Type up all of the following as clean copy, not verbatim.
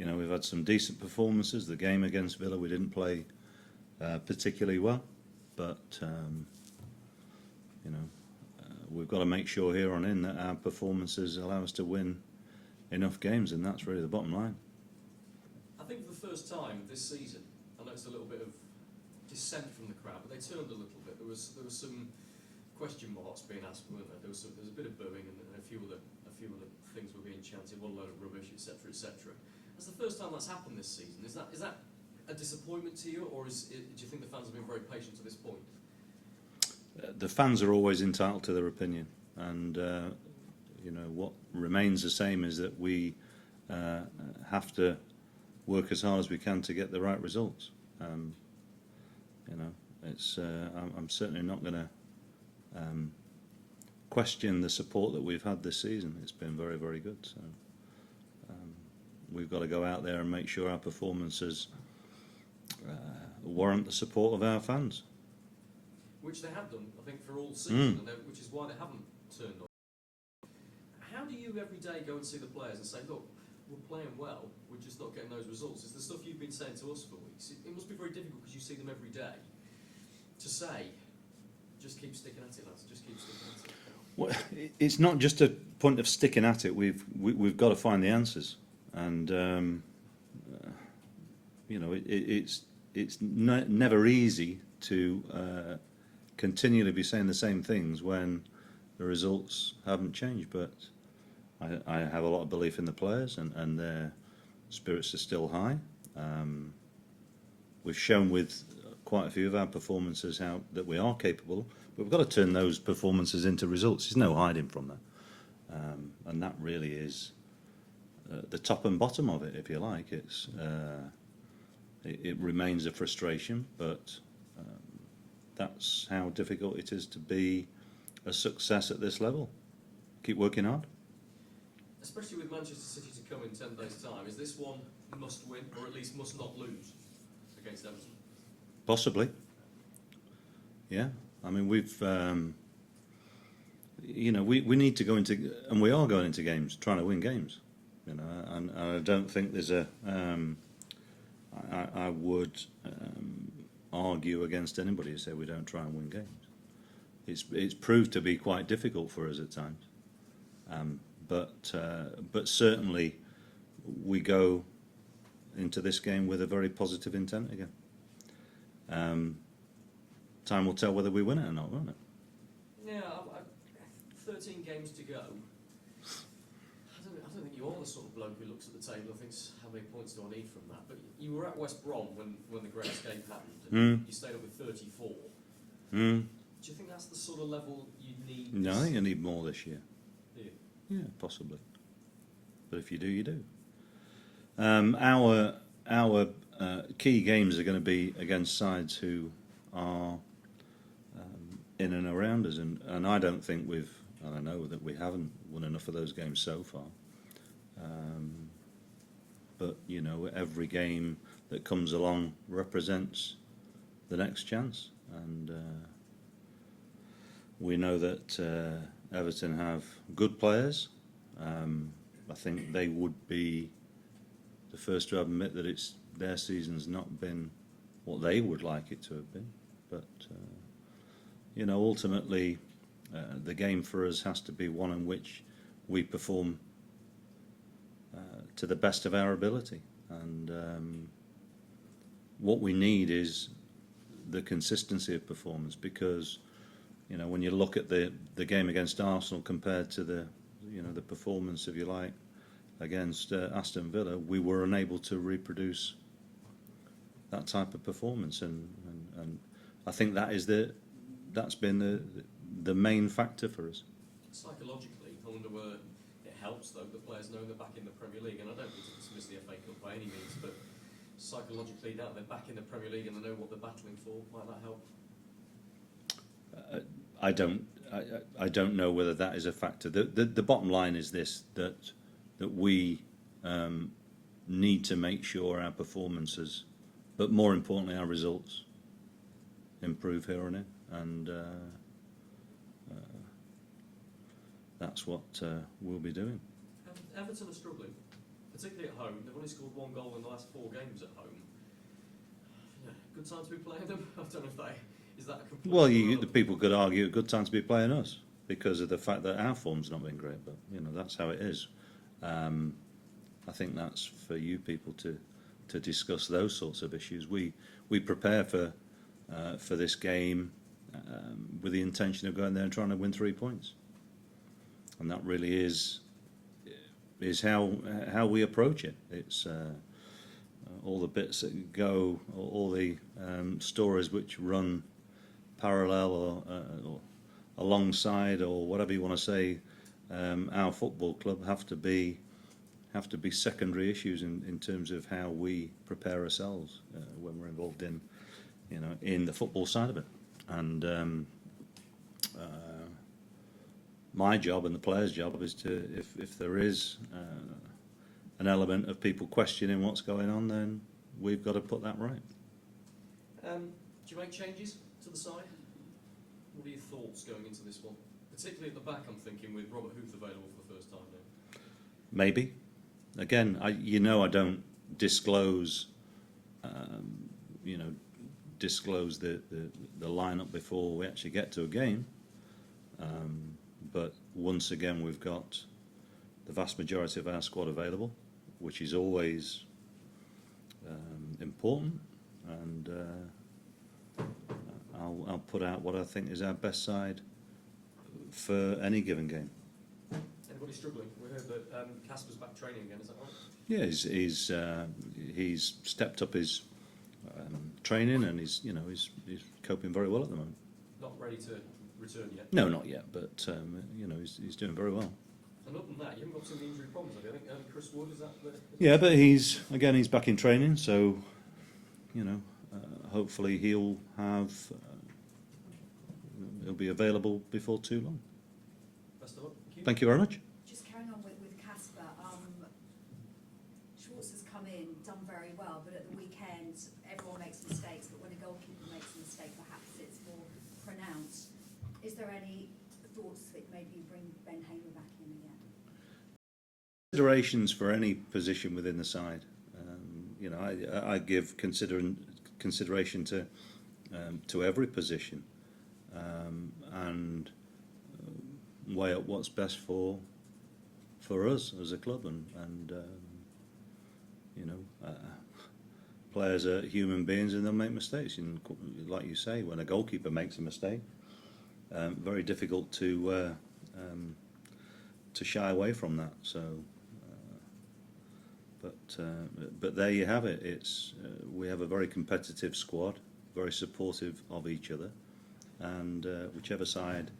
You know, we've had some decent performances. The game against Villa, we didn't play particularly well, but you know, we've got to make sure here on in that our performances allow us to win enough games, and that's really the bottom line. I think for the first time this season, I noticed a little bit of dissent from the crowd, but they turned a little bit. There was some question marks being asked, weren't there? There was a bit of booing, and a few other things were being chanted, one load of rubbish, etc., etc. That's the first time that's happened this season. Is that a disappointment to you, or do you think the fans have been very patient to this point? The fans are always entitled to their opinion, and you know, what remains the same is that we have to work as hard as we can to get the right results. You know, it's I'm certainly not going to question the support that we've had this season. It's been very, very good. So we've got to go out there and make sure our performances warrant the support of our fans. Which they have done, I think, for all season, which is why they haven't turned on. How do you every day go and see the players and say, look, we're playing well, we're just not getting those results? It's the stuff you've been saying to us for weeks. It must be very difficult because you see them every day to say, just keep sticking at it, lads, just keep sticking at it. Well, it's not just a point of sticking at it. We've got to find the answers, and you know, it's never easy to continually be saying the same things when the results haven't changed. But I have a lot of belief in the players, and their spirits are still high. We've shown with quite a few of our performances how that we are capable, but we've got to turn those performances into results. There's no hiding from that, and that really is the top and bottom of it, if you like. It remains a frustration, but that's how difficult it is to be a success at this level. Keep working hard. Especially with Manchester City to come in 10 days' time, is this one must win, or at least must not lose against Everton? Possibly. Yeah. I mean, we've, you know, we need to go into, and we are going into games, trying to win games. You know, and I don't think there's a, I would argue against anybody who say we don't try and win games. It's proved to be quite difficult for us at times, but certainly we go into this game with a very positive intent again. Time will tell whether we win it or not, won't it? Yeah, 13 games to go. I don't think you're the sort of bloke who looks at the table and thinks, how many points do I need from that? But you were at West Brom when the Great Escape happened, and you stayed up with 34. Do you think that's the sort of level you need? No, I think you need more this year. Do you? Yeah, possibly. But if you do, you do. Our key games are going to be against sides who are in and around us, and I don't think I know that we haven't won enough of those games so far. But you know, every game that comes along represents the next chance, and we know that Everton have good players. I think they would be the first to admit that their season's not been what they would like it to have been. But you know, ultimately, the game for us has to be one in which we perform to the best of our ability, and what we need is the consistency of performance, because you know, when you look at the game against Arsenal compared to the performance, if you like, against Aston Villa, we were unable to reproduce that type of performance, and I think that's been the main factor for us. Psychologically, I wonder whether it helps though the players know they're back in the Premier League, and I don't mean to dismiss the FA Cup by any means, but psychologically now they're back in the Premier League and they know what they're battling for. Might that help? I don't know whether that is a factor. The bottom line is this: that we need to make sure our performances, but more importantly our results, improve here and in, and that's what we'll be doing. Everton are struggling. particularly at home. They've only scored 1 goal in the last 4 games at home. Yeah, good time to be playing them. I don't know if that is that a complete. Well, the people could argue a good time to be playing us because of the fact that our form's not been great, but that's how it is. I think that's for you people to discuss those sorts of issues. We prepare for this game with the intention of going there and trying to win 3 points, and that really is how we approach it. It's all the bits that go, all the stories which run parallel or alongside, or whatever you want to say, our football club have to be secondary issues in terms of how we prepare ourselves when we're involved in the football side of it. And my job and the players' job is to, if there is an element of people questioning what's going on, then we've got to put that right. Do you make changes to the side? What are your thoughts going into this one? Particularly at the back, I'm thinking with Robert Huth available for the first time now. Maybe. Again, I don't disclose, disclose the lineup before we actually get to a game. But once again, we've got the vast majority of our squad available, which is always important. And I'll put out what I think is our best side for any given game. Anybody struggling? We heard that Casper's back training again. Is that right? Yeah, he's stepped up his training, and he's coping very well at the moment. Not ready to return yet? No, not yet, but he's doing very well. And other than that, you haven't got some injury problems, have you? I think Chris Wood, is that the... Yeah, but he's back in training, so hopefully he'll be available before too long. Best of luck. Thank you very much. Just carrying on with Casper, Schwartz has come in, done very well, but at the weekend everyone makes mistakes, but when a goalkeeper makes a mistake perhaps it's more pronounced. Is there any thoughts that maybe you bring Ben Hamer back in again? Considerations for any position within the side. I give consideration to every position, and weigh up what's best for us as a club, and players are human beings and they'll make mistakes. And like you say, when a goalkeeper makes a mistake, very difficult to shy away from that. So, but there you have it. It's we have a very competitive squad, very supportive of each other, and whichever side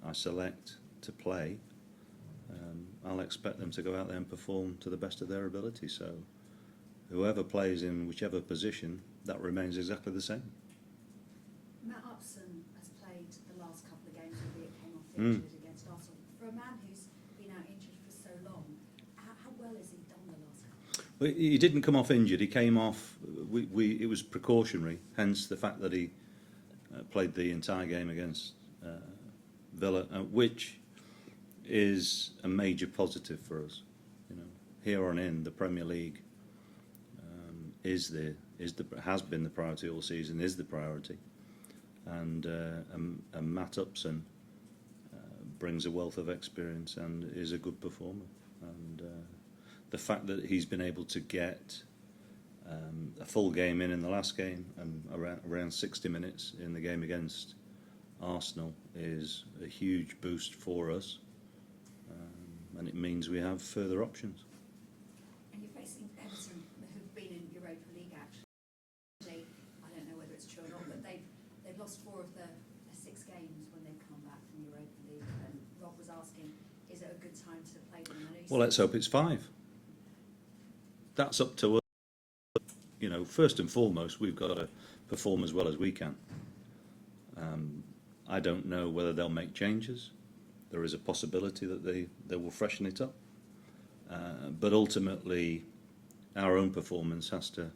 I select to play, I'll expect them to go out there and perform to the best of their ability. So whoever plays in whichever position, that remains exactly the same. Matt Upson has played the last couple of games, albeit came off injured against Arsenal. For a man who's been out injured for so long, how well has he done the last couple? Well, he didn't come off injured. He came off. It was precautionary. Hence the fact that he played the entire game against Villa, which is a major positive for us. Here on in, the Premier League has been the priority all season. Is the priority, and Matt Upson brings a wealth of experience and is a good performer. And the fact that he's been able to get a full game in the last game and around 60 minutes in the game against Arsenal is a huge boost for us, and it means we have further options. And you're facing Everton, who've been in Europa League actually. I don't know whether it's true or not, but they've lost 4 of their 6 games when they've come back from Europa League. And Rob was asking, is it a good time to play them? Well, let's hope it's 5. That's up to us. First and foremost, we've got to perform as well as we can. I don't know whether they'll make changes. There is a possibility that they will freshen it up. But ultimately, our own performance has to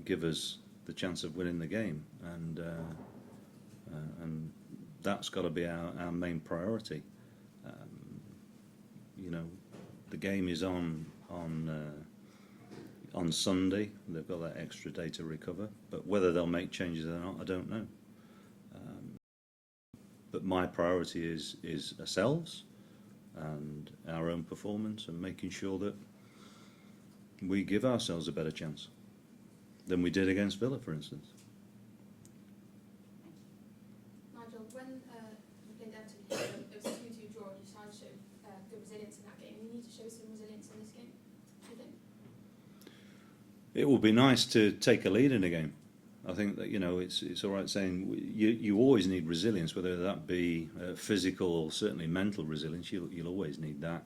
give us the chance of winning the game, and that's got to be our main priority. the game is on Sunday. They've got that extra day to recover. But whether they'll make changes or not, I don't know. But my priority is ourselves and our own performance, and making sure that we give ourselves a better chance than we did against Villa, for instance. Nigel, when you played Everton, it was a 2-2 draw, and you tried to show good resilience in that game. You need to show some resilience in this game, do you think? It will be nice to take a lead in a game. I think that, you know, it's all right saying you always need resilience, whether that be physical or certainly mental resilience. You'll always need that,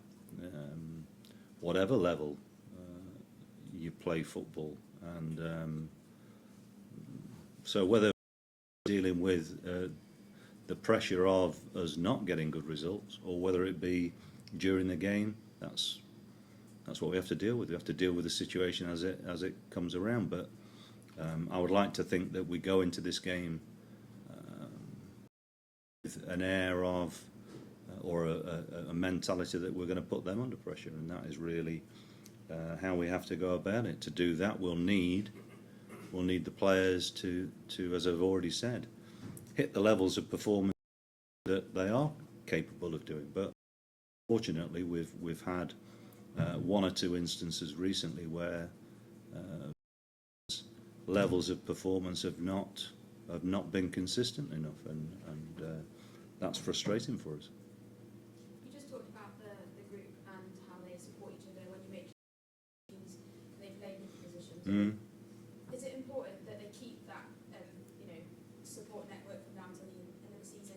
whatever level you play football. And so whether dealing with the pressure of us not getting good results, or whether it be during the game, that's what we have to deal with. We have to deal with the situation as it comes around. But I would like to think that we go into this game with an air of or a mentality that we're going to put them under pressure, and that is really how we have to go about it. To do that, we'll need the players to, as I've already said, hit the levels of performance that they are capable of doing. But fortunately, we've had one or two instances recently where levels of performance have not been consistent enough, and that's frustrating for us. You just talked about the group and how they support each other when you make changes, they play different positions. Is it important that they keep that support network from now until the end of the season,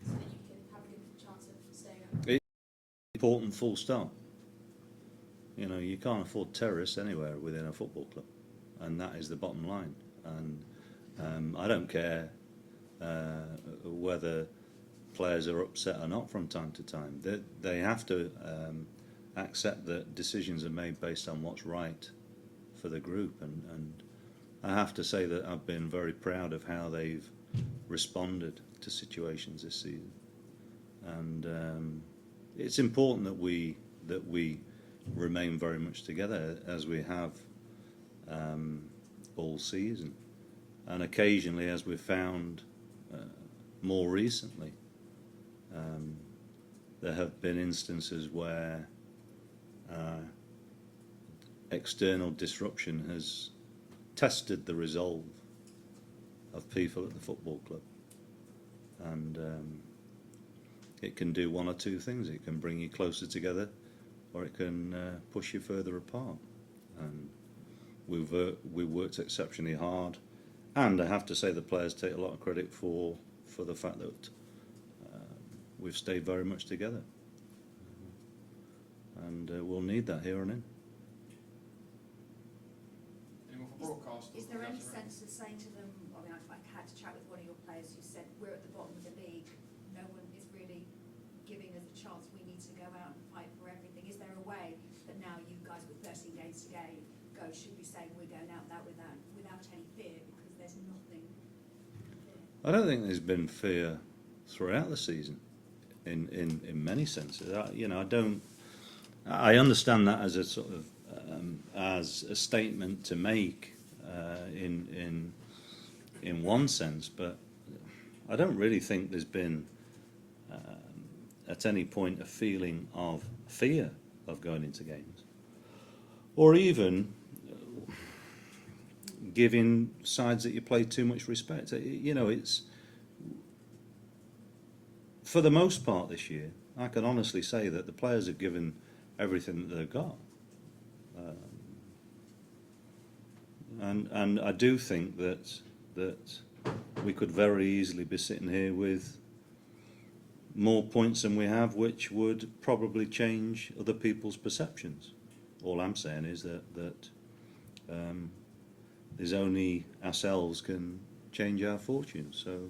so that you can have a good chance of staying up? It's important, full stop. You know, you can't afford terrorists anywhere within a football club, and that is the bottom line. And I don't care whether players are upset or not from time to time. They have to accept that decisions are made based on what's right for the group, and I have to say that I've been very proud of how they've responded to situations this season. And it's important that we remain very much together, as we have all season, and occasionally, as we've found more recently, there have been instances where external disruption has tested the resolve of people at the football club, and it can do one or two things. It can bring you closer together, or it can push you further apart. And we worked exceptionally hard, and I have to say the players take a lot of credit for the fact that we've stayed very much together, and we'll need that here on in. Anyone for broadcast? Is there any sense of saying to them, I mean, I had to chat with one of your players who said, we're at the bottom of the league, no one is really giving us a chance, we need to go out and fight for everything. Is there a way that now you guys with 13 games to go should be saying we're going out that without any fear, because there's nothing fear? I don't think there's been fear throughout the season in many senses. I understand that as a sort of as a statement to make in one sense, but I don't really think there's been at any point a feeling of fear of going into games, or even giving sides that you play too much respect. It's for the most part this year, I can honestly say that the players have given everything that they've got. And I do think that we could very easily be sitting here with more points than we have, which would probably change other people's perceptions. All I'm saying is that there's only ourselves can change our fortunes. So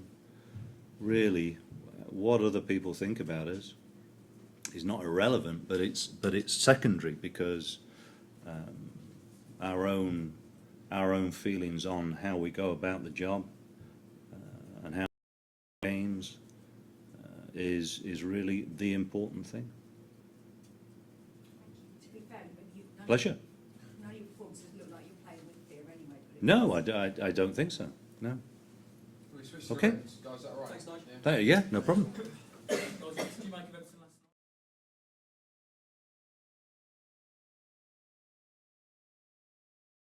really, what other people think about us is not irrelevant, but it's secondary, because our own feelings on how we go about the job and how games is really the important thing. Pleasure. None of your performances look like you're playing with fear anyway. No, I don't think so. No. Can we switch Okay. to Guys, is that all right? Thanks, Nigel. Yeah. Yeah, no problem.